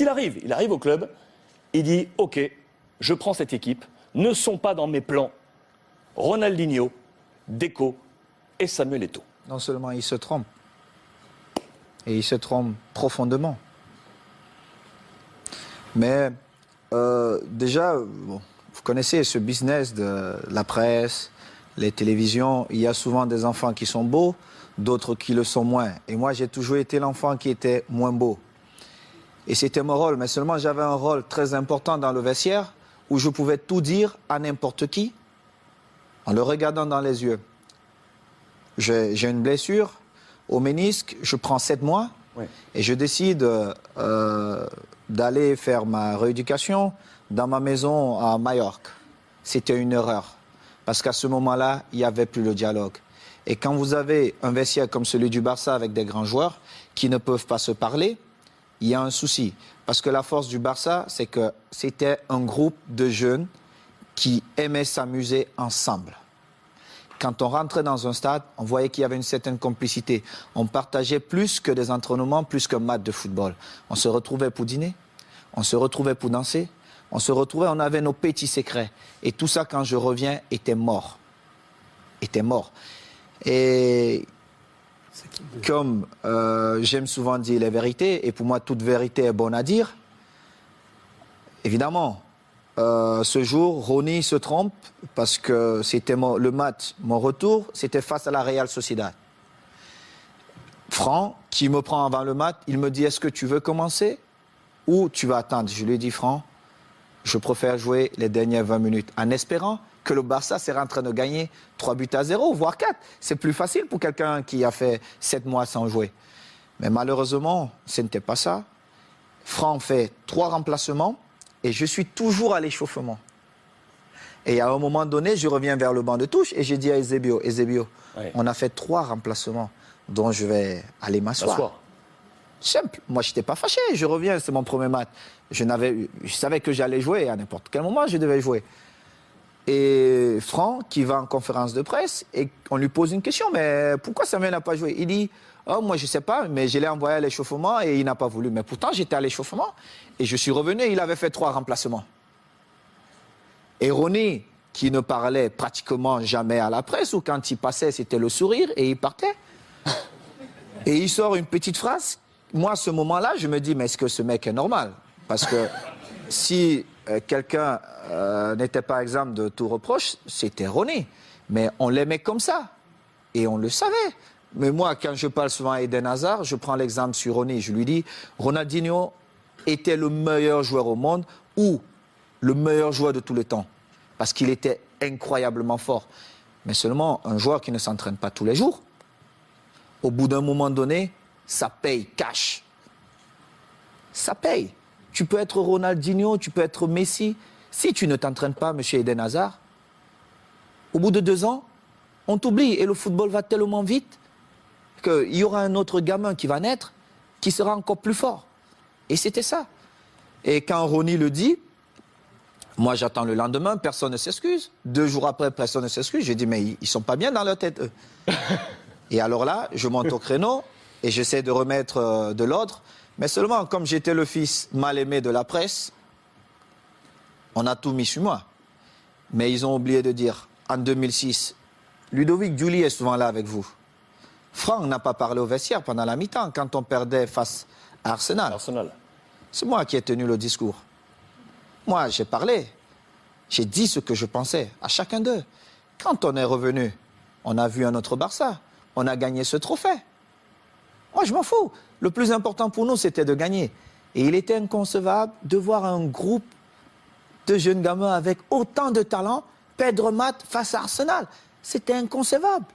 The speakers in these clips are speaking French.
Il arrive au club, il dit « Ok, je prends cette équipe, ne sont pas dans mes plans Ronaldinho, Deco et Samuel Eto'o. » Non seulement il se trompe, et il se trompe profondément. Mais déjà, bon, vous connaissez ce business de la presse, les télévisions. Il y a souvent des enfants qui sont beaux, d'autres qui le sont moins. Et moi, j'ai toujours été l'enfant qui était moins beau. Et c'était mon rôle. Mais seulement, j'avais un rôle très important dans le vestiaire où je pouvais tout dire à n'importe qui en le regardant dans les yeux. J'ai une blessure au ménisque, je prends 7 mois et je décide d'aller faire ma rééducation dans ma maison à Majorque. C'était une erreur parce qu'à ce moment-là, il n'y avait plus le dialogue. Et quand vous avez un vestiaire comme celui du Barça avec des grands joueurs qui ne peuvent pas se parler, il y a un souci. Parce que la force du Barça, c'est que c'était un groupe de jeunes qui aimaient s'amuser ensemble. Quand on rentrait dans un stade, on voyait qu'il y avait une certaine complicité. On partageait plus que des entraînements, plus qu'un match de football. On se retrouvait pour dîner, on se retrouvait pour danser, on avait nos petits secrets. Et tout ça, quand je reviens, était mort. Était mort. Et comme j'aime souvent dire les vérités, et pour moi, toute vérité est bonne à dire, évidemment, ce jour, Ronny se trompe parce que c'était le match, mon retour, c'était face à la Real Sociedad. Franck, qui me prend avant le match, il me dit « Est-ce que tu veux commencer ou tu vas attendre ?» Je lui ai dit « Franck, je préfère jouer les dernières 20 minutes en espérant que le Barça sera en train de gagner 3-0, voire 4. C'est plus facile pour quelqu'un qui a fait 7 mois sans jouer. » Mais malheureusement, ce n'était pas ça. Franck fait 3 remplacements. Et je suis toujours à l'échauffement. Et à un moment donné, je reviens vers le banc de touche et j'ai dit à Eusebio, on a fait 3 remplacements dont je vais aller m'asseoir. Simple. Moi, je n'étais pas fâché. Je reviens, c'est mon premier match. Je savais que j'allais jouer. À n'importe quel moment, je devais jouer. Et Franck, qui va en conférence de presse, et on lui pose une question. Mais pourquoi Samuel n'a pas joué? Il dit... Oh, moi, je ne sais pas, mais je l'ai envoyé à l'échauffement et il n'a pas voulu. Mais pourtant, j'étais à l'échauffement et je suis revenu et il avait fait 3 remplacements. Et Ronny, qui ne parlait pratiquement jamais à la presse, ou quand il passait, c'était le sourire et il partait. Et il sort une petite phrase. Moi, à ce moment-là, je me dis, mais est-ce que ce mec est normal? Parce que si quelqu'un n'était pas exempt de tout reproche, c'était Ronny. Mais on l'aimait comme ça. Et on le savait. Mais moi, quand je parle souvent à Eden Hazard, je prends l'exemple sur Ronny. Je lui dis, Ronaldinho était le meilleur joueur au monde ou le meilleur joueur de tous les temps. Parce qu'il était incroyablement fort. Mais seulement un joueur qui ne s'entraîne pas tous les jours, au bout d'un moment donné, ça paye cash. Ça paye. Tu peux être Ronaldinho, tu peux être Messi. Si tu ne t'entraînes pas, monsieur Eden Hazard, au bout de 2 ans, on t'oublie. Et le football va tellement vite qu'il y aura un autre gamin qui va naître, qui sera encore plus fort. Et c'était ça. Et quand Ronny le dit, moi j'attends le lendemain, personne ne s'excuse. 2 jours après, personne ne s'excuse. J'ai dit, mais ils ne sont pas bien dans leur tête, eux. Et alors là, je monte au créneau et j'essaie de remettre de l'ordre. Mais seulement, comme j'étais le fils mal aimé de la presse, on a tout mis sur moi. Mais ils ont oublié de dire, en 2006, Ludovic Giuli est souvent là avec vous. Franck n'a pas parlé au vestiaire pendant la mi-temps quand on perdait face à Arsenal. C'est moi qui ai tenu le discours. Moi, j'ai parlé. J'ai dit ce que je pensais à chacun d'eux. Quand on est revenu, on a vu un autre Barça. On a gagné ce trophée. Moi, je m'en fous. Le plus important pour nous, c'était de gagner. Et il était inconcevable de voir un groupe de jeunes gamins avec autant de talent perdre match face à Arsenal. C'était inconcevable.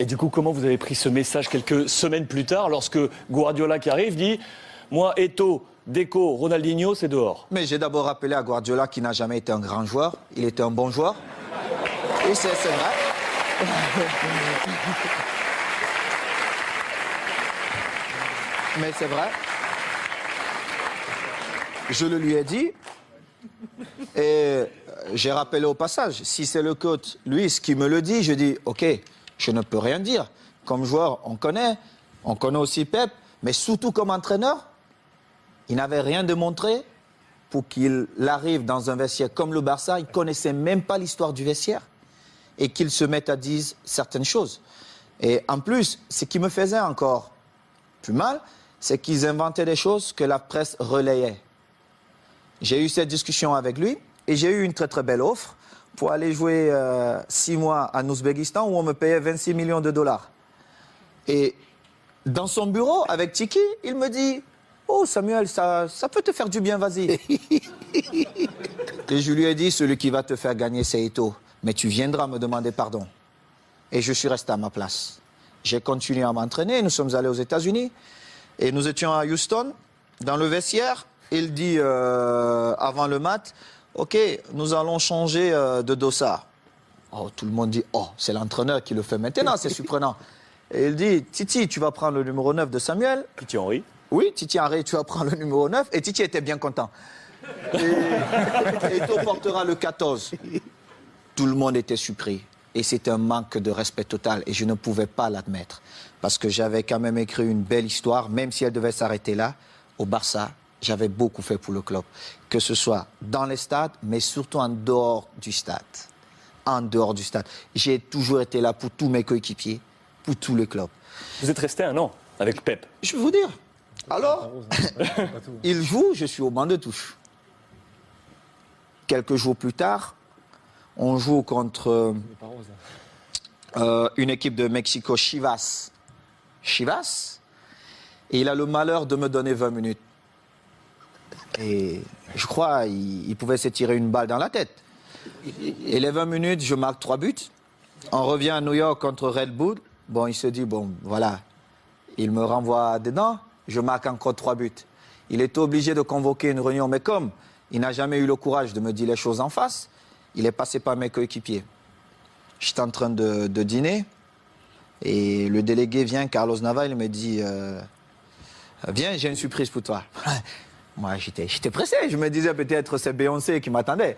Et du coup, comment vous avez pris ce message quelques semaines plus tard, lorsque Guardiola qui arrive dit « Moi, Eto'o, Deco, Ronaldinho, c'est dehors ». Mais j'ai d'abord rappelé à Guardiola qu'il n'a jamais été un grand joueur. Il était un bon joueur. Et c'est vrai. Mais c'est vrai. Je le lui ai dit. Et j'ai rappelé au passage, si c'est le coach Luis qui me le dit, je dis « Ok, je ne peux rien dire. Comme joueur, on connaît aussi Pep, mais surtout comme entraîneur, Il n'avait rien démontré pour qu'il arrive dans un vestiaire comme le Barça. Il ne connaissait même pas l'histoire du vestiaire et qu'il se mette à dire certaines choses. Et en plus, ce qui me faisait encore plus mal, c'est qu'ils inventaient des choses que la presse relayait. J'ai eu cette discussion avec lui et j'ai eu une très très belle offre pour aller jouer 6 mois en Ouzbékistan où on me payait 26 millions de dollars. Et dans son bureau, avec Tiki, il me dit « Oh Samuel, ça peut te faire du bien, vas-y. » Et je lui ai dit « Celui qui va te faire gagner, c'est Eto'o. Mais tu viendras me demander pardon. » Et je suis resté à ma place. J'ai continué à m'entraîner, nous sommes allés aux États-Unis. Et nous étions à Houston, dans le vestiaire. Il dit avant le match « Ok, nous allons changer de dossard. » Oh, tout le monde dit « Oh, c'est l'entraîneur qui le fait maintenant, c'est surprenant. » Et il dit « Titi, tu vas prendre le numéro 9 de Samuel. » Titi Henry. Oui, Titi Henry, tu vas prendre le numéro 9. Et Titi était bien content. Et Eto'o portera le 14. Tout le monde était surpris. Et c'était un manque de respect total. Et je ne pouvais pas l'admettre. Parce que j'avais quand même écrit une belle histoire, même si elle devait s'arrêter là, au Barça. J'avais beaucoup fait pour le club. Que ce soit dans les stades, mais surtout en dehors du stade. En dehors du stade. J'ai toujours été là pour tous mes coéquipiers, pour tous les clubs. Vous êtes resté 1 an avec Pep. Je vais vous dire. Alors, il joue, je suis au banc de touche. Quelques jours plus tard, on joue contre une équipe de Mexico, Chivas. Chivas. Et il a le malheur de me donner 20 minutes. Et je crois qu'il pouvait se tirer une balle dans la tête. Et les 20 minutes, je marque 3 buts. On revient à New York contre Red Bull. Bon, il se dit, bon, voilà. Il me renvoie dedans. Je marque encore 3 buts. Il était obligé de convoquer une réunion. Mais comme il n'a jamais eu le courage de me dire les choses en face, il est passé par mes coéquipiers. J'étais en train de dîner. Et le délégué vient, Carlos Nava, il me dit, viens, j'ai une surprise pour toi. Moi, j'étais pressé. Je me disais peut-être c'est Beyoncé qui m'attendait.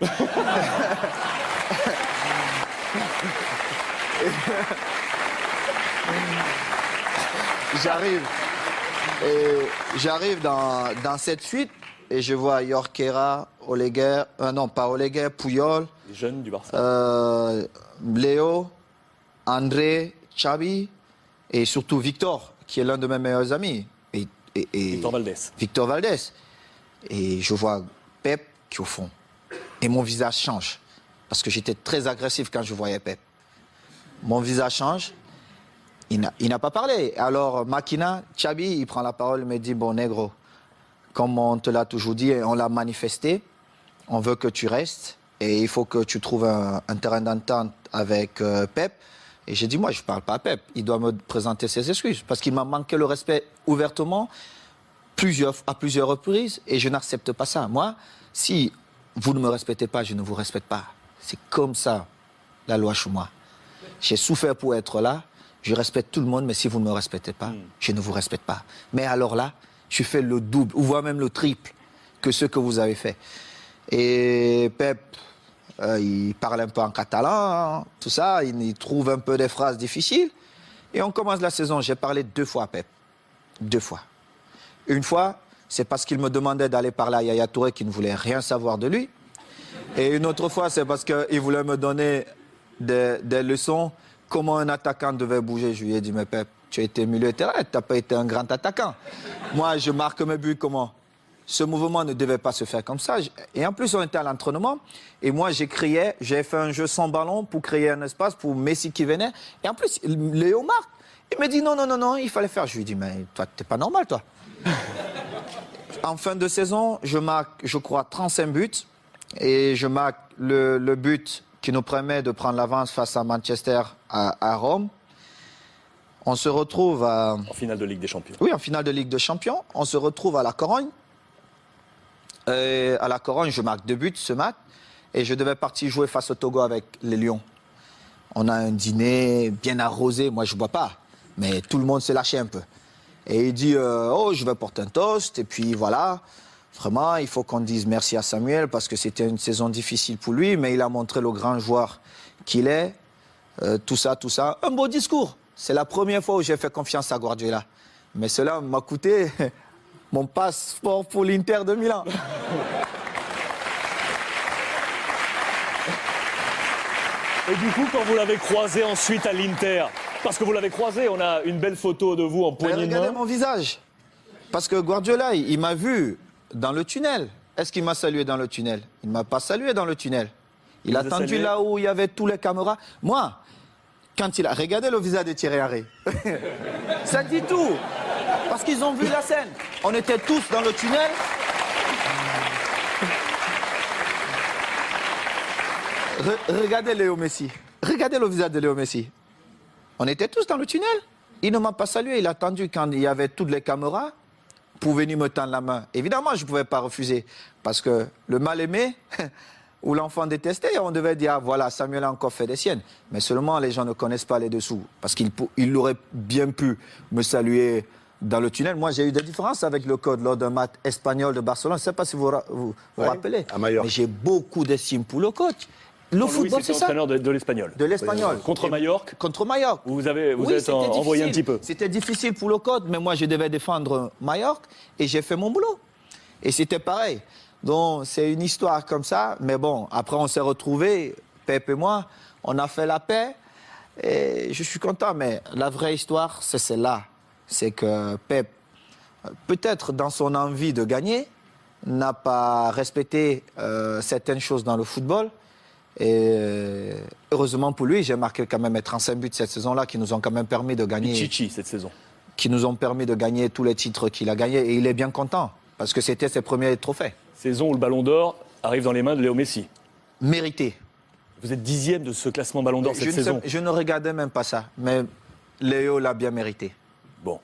J'arrive dans cette suite et je vois Jorquera, Oleguer, non pas Oleguer, Puyol, Les jeunes du Barça. Léo, André, Xavi et surtout Victor, qui est l'un de mes meilleurs amis. Et Victor Valdés. Victor Valdés. Et je vois Pep qui est au fond. Et mon visage change. Parce que j'étais très agressif quand je voyais Pep. Mon visage change. Il n'a pas parlé. Alors, Makina, Xavi, il prend la parole, il me dit, bon, négro, comme on te l'a toujours dit, et on l'a manifesté, on veut que tu restes et il faut que tu trouves un terrain d'entente avec Pep. Et j'ai dit, moi, je ne parle pas à Pep. Il doit me présenter ses excuses parce qu'il m'a manqué le respect ouvertement à plusieurs reprises et je n'accepte pas ça. Moi, si vous ne me respectez pas, je ne vous respecte pas. C'est comme ça, la loi chez moi. J'ai souffert pour être là. Je respecte tout le monde, mais si vous ne me respectez pas, je ne vous respecte pas. Mais alors là, je fais le double, ou voire même le triple que ce que vous avez fait. Et Pep, il parle un peu en catalan, hein, tout ça, il trouve un peu des phrases difficiles. Et on commence la saison, j'ai parlé 2 fois à Pep. 2 fois. Une fois, c'est parce qu'il me demandait d'aller parler à Yaya Touré qui ne voulait rien savoir de lui. Et une autre fois, c'est parce qu'il voulait me donner des leçons. Comment un attaquant devait bouger. Je lui ai dit, mais Pep, tu as été milieu de terrain, tu n'as pas été un grand attaquant. Moi, je marque mes buts comment? Ce mouvement ne devait pas se faire comme ça. Et en plus, on était à l'entraînement. Et moi, j'ai fait un jeu sans ballon pour créer un espace pour Messi qui venait. Et en plus, Léo marque. Il me dit, non, il fallait faire. Je lui ai dit, mais toi, t'es pas normal, toi. En fin de saison, je marque, je crois, 35 buts. Et je marque le but qui nous permet de prendre l'avance face à Manchester à Rome. On se retrouve En finale de Ligue des Champions. Oui, en finale de Ligue des Champions. On se retrouve à la Corogne. Et à la Corogne, je marque 2 buts ce match. Et je devais partir jouer face au Togo avec les Lions. On a un dîner bien arrosé. Moi, je ne bois pas. Mais tout le monde s'est lâché un peu. Et il dit, oh, je vais porter un toast. Et puis voilà. Vraiment, il faut qu'on dise merci à Samuel parce que c'était une saison difficile pour lui, mais il a montré le grand joueur qu'il est. Tout ça. Un beau discours. C'est la première fois où j'ai fait confiance à Guardiola. Mais cela m'a coûté mon passeport pour l'Inter de Milan. Et du coup, quand vous l'avez croisé ensuite à l'Inter, parce que vous l'avez croisé, on a une belle photo de vous en poignée de Regardez main. mon visage. Parce que Guardiola, il m'a vu dans le tunnel. Est-ce qu'il m'a salué dans le tunnel? Il ne m'a pas salué dans le tunnel. Il a vous a attendu salué là où il y avait tous les caméras. Moi, quand il a regardé le visage de Thierry Henry, ça dit tout. Parce qu'ils ont vu la scène. On était tous dans le tunnel. Regardez Léo Messi. Regardez le visage de Léo Messi. On était tous dans le tunnel. Il ne m'a pas salué. Il a attendu quand il y avait toutes les caméras pour venir me tendre la main. Évidemment, je ne pouvais pas refuser. Parce que le mal-aimé ou l'enfant détesté, on devait dire, ah, voilà, Samuel a encore fait des siennes. Mais seulement, les gens ne connaissent pas les dessous. Parce qu'il aurait bien pu me saluer dans le tunnel. Moi, j'ai eu des différences avec le code lors d'un match espagnol de Barcelone. Je ne sais pas si vous vous rappelez. à Majorque. Mais j'ai beaucoup d'estime pour le coach. Le Louis, football, c'est c'était ça. entraîneur de l'Espagnol. De l'Espagnol. Contre Majorque, Contre Majorque. vous Oui, êtes c'était envoyé un difficile. petit peu. C'était difficile pour le code, mais moi, je devais défendre Majorque et j'ai fait mon boulot. Et c'était pareil. Donc, c'est une histoire comme ça. Mais bon, après, on s'est retrouvés, Pep et moi, on a fait la paix et je suis content. Mais la vraie histoire, c'est celle-là. C'est que Pep, peut-être dans son envie de gagner, n'a pas respecté certaines choses dans le football. Et heureusement pour lui, j'ai marqué quand même 35 buts cette saison-là qui nous ont quand même permis de gagner. Chichi cette saison. Qui nous ont permis de gagner tous les titres qu'il a gagnés. Et il est bien content parce que c'était ses premiers trophées. Saison où le Ballon d'Or arrive dans les mains de Léo Messi. Mérité. Vous êtes 10e de ce classement Ballon d'Or cette saison. Je ne regardais même pas ça, mais Léo l'a bien mérité. Bon.